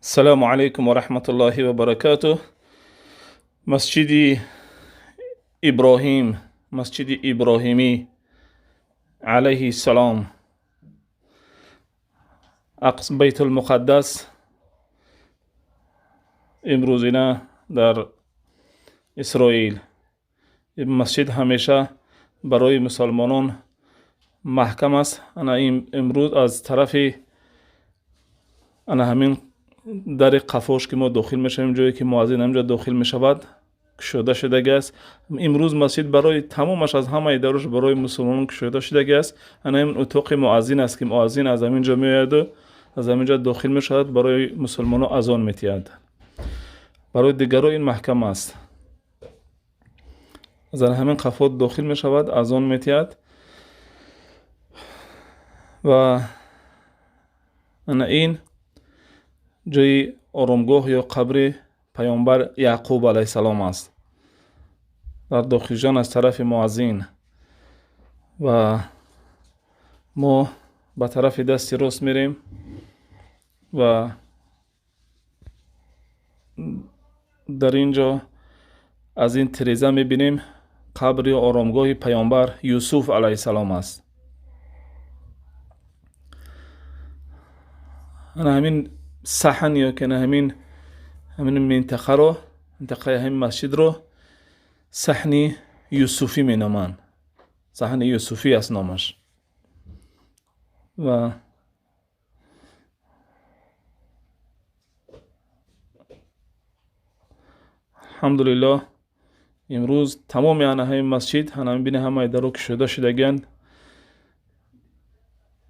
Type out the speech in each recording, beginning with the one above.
السلام عليكم ورحمة الله وبركاته. مسجد إبراهيم، مسجد إبراهيمي عليه السلام، أقصى بيت المقدس امروزینا در اسرائیل. این مسجد همیشه برای مسلمانان محکم است. انا امروز از طرف انا همین در قفاش که ما داخل میشیم، جایی که مؤذن همجا داخل میشود کشوده شده است. امروز مسجد برای تمامش از همه دروش برای مسلمانان کشوده شده است. انا این اتاق مؤذن است که مؤذن از همینجا میاد و از همینجا داخل میشود، برای مسلمانان اذان میتید. برای دیگران این محکم است. از همین قفات داخل میشود، اذان میتید. و انا این جای آرامگاه یا قبر پیامبر یعقوب علیه السلام است، در داخل جان از طرف مؤذن. و ما به طرف دست راست میریم و در اینجا از این تریزه میبینیم قبر یا آرامگاه پیامبر یوسف علیه السلام است. انا همین صحن یا که همین منطقه رو، منطقه همین مسجد رو صحن یوسفی می نامند. صحن یوسفی است نامش. و الحمدلله امروز تمام همین مسجد همین بین همه درو کشوده شدگند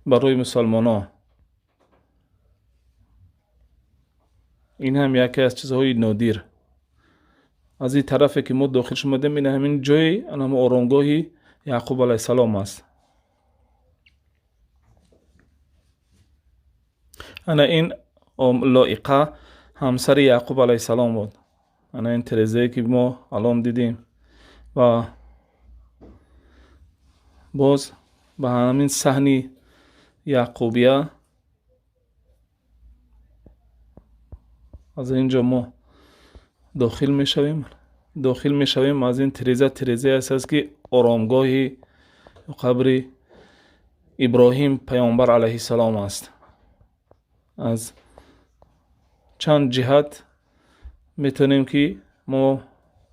برای مسلمانان. این هم یکی از چیزهای نادر. از این طرفی که ما داخل شدیم این همین جای هم آرامگاهی یعقوب علیه السلام است. انا این لائقه همسر یعقوب علیه السلام بود. انا این تریزه که ما الان دیدیم و باز به همین صحن یعقوبیه از اینجا ما داخل میشویم. از این تریزه است که آرامگاه قبر ابراهیم پیامبر علیه السلام است. از چند جهت میتونیم که ما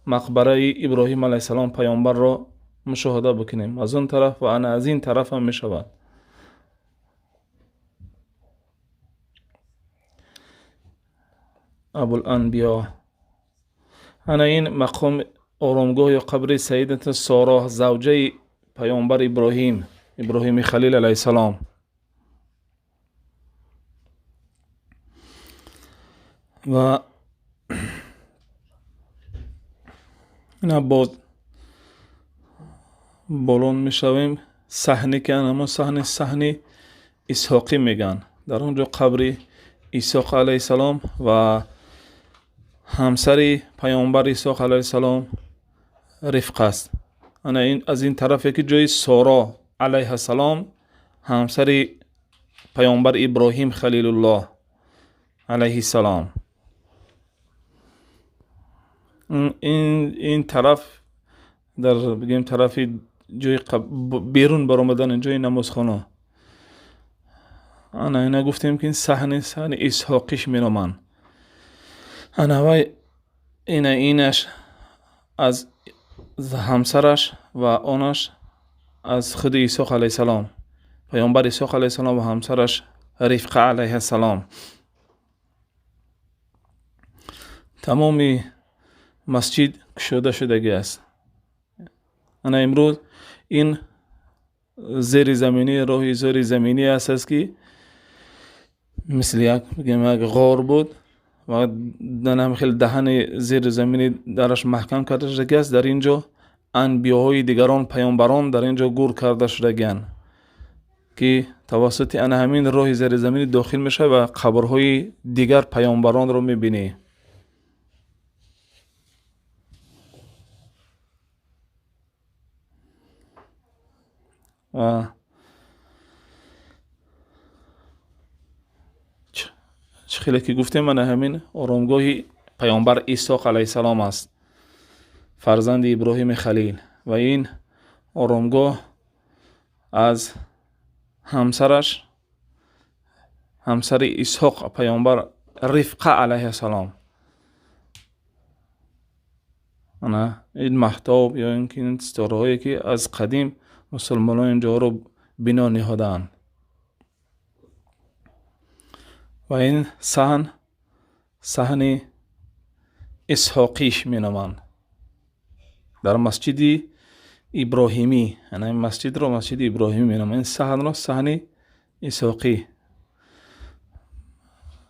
مقبره ابراهیم علیه السلام پیامبر را مشاهده بکنیم. از اون طرف و انا از این طرف هم میشود. ابوالانبیا. انا این مقام آرامگاه یا قبر سیدت سارا زوجه پیامبر ابراهیم خلیل علیه السلام. و اینا بود بالون میشویم. صحنی که اما صحن اسحاقی میگن. در اونجا قبر اسحاق علیه السلام و همسر پیامبر اسحاق علیه السلام رفقه است. انا این از این طرفی که جای سارا علیه السلام همسر پیامبر ابراهیم خلیل الله علیه السلام. این طرف در بگیم طرف جای بیرون برآمدن جای نمازخانه. انا اینا گفتیم که این صحن اسحاقیش می‌نامند. انا اینش از همسرش و آنش از خود اسحاق علیه السلام، پیامبر اسحاق علیه السلام و همسرش رفقه علیه السلام. تمامی مسجد کشوده شدگی است. انا امروز این زیر زمینی راه زیر زمینی است که مثل یک غار بود و دنم خیلی دهن زیر زمینی درش محکم کرده شده است. در اینجا انبیاهای دیگران پیامبران در اینجا گور کرده شدگی که توسط انا همین راه زیر زمینی داخل میشه و قبرهای دیگر پیامبران رو میبینی. خیلی که گفتیم من همین آرامگاهی پیامبر ایساق علیه السلام است، فرزند ابراهیم خلیل. و این آرامگاه از همسرش، همسر اسحاق پیامبر، رفقه علیه السلام. این محتاب یا این ستاره هایی که از قدیم مسلمانان اینجا رو بنا نهادند. و این صحن اسحاقیش می نامند در مسجد ابراهیمی. این مسجد رو مسجد ابراهیمی می نامند. این صحن رو صحن اسحاقی.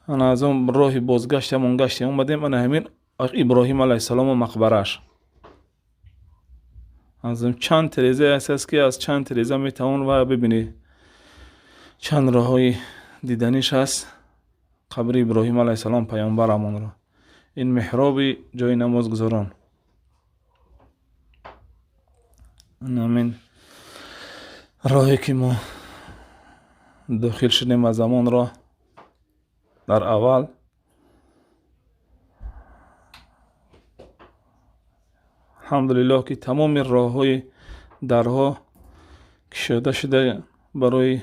انا از اون راه بازگشتم اومدیم انا همین ابراهیم علیه السلام و مقبرش. از چند تریزه اساس که از چند تریزه میتوان و ببینی چند راه های دیدنیش هست قبر ابراهیم علیه السلام پیامبرمون را. این محراب جای نماز گذاران. همین راهی که ما داخل شدیم از زمان را در اول الحمدلله که تمام راه های درها کشیده شده برای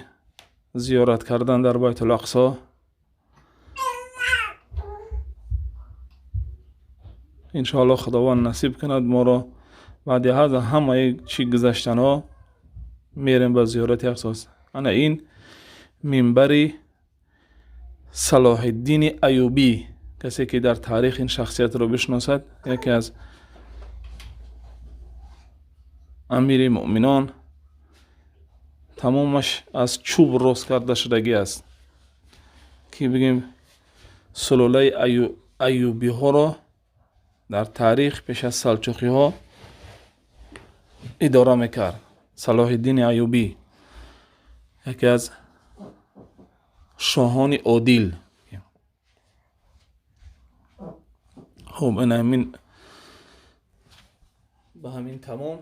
زیارت کردن در بیت الاقصی. انشاءالله خداوند نصیب کند ما را بعد از همه چی گذشتن ها میریم به زیارت اقصی. انا این منبر صلاح الدین ایوبی، کسی که در تاریخ این شخصیت را بشناسد، یکی از امیر مؤمنان، تمامش از چوب راست کرده شدگی است که بگیم سلوله ایوبی ها را در تاریخ پیش از سلجوقی ها اداره میکرد. صلاح الدین ایوبی یکی از شاهان عادل. خب این همین به همین تمام.